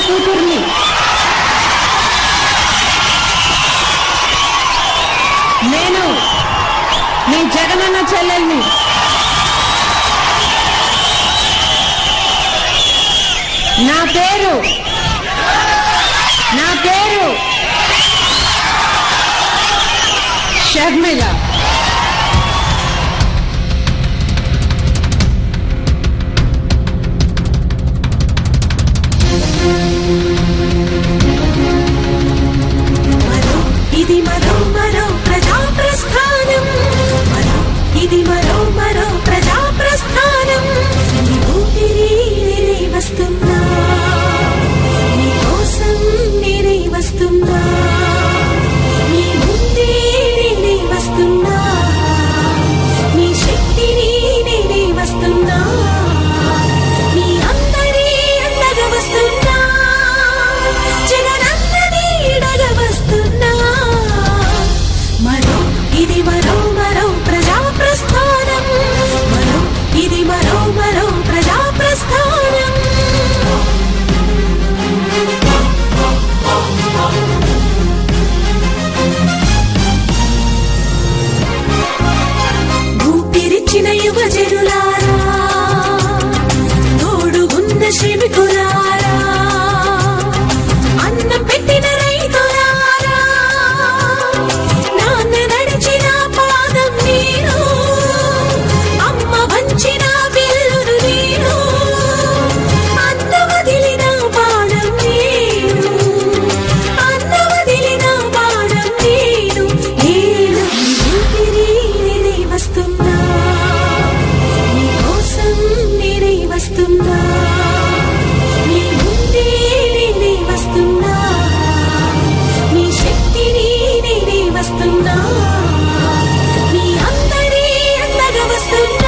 కూతుర్ని. నేను మీ జగనన్న చెల్లెల్ని. నా పేరు షర్మిల. ఇది మరో ప్రజా ప్రస్థానం, ఇది మరో ప్రజా ప్రస్థానం. నీ ఊపిరి నేనే వస్తున్నా, నీ కోసం నేనే వస్తున్నా, నీ ముందే నేనే వస్తున్నా, నీ శక్తిని నేనే వస్తున్నా, నీ అందరి అండగా వస్తున్నా, జగనన్నని ఇడగా వస్తున్నా. ఇది మరో ప్రజా ప్రస్థానం, ఇది మరో ప్రజా ప్రస్థానం. ఊపిరిచ్చిన యువజనులారా, తోడుగున్న శ్రమికులారా, అన్నం పెట్టిన రైతులారా, నాన్న నడిచిన పాదం నేను, అమ్మ వంచిన విల్లును నేను, అన్న వదిలిన పాదం నేను, అన్న వదిలిన పాదం నేను. నేను ఊపిరి నేనే వస్తున్నా, నీ కోసం నేనే వస్తున్నా, నీ ముందే నేనే వస్తున్నా, నీ శక్తిని నేనే వస్తున్నా, నీ అందరి అండగా వస్తున్నా.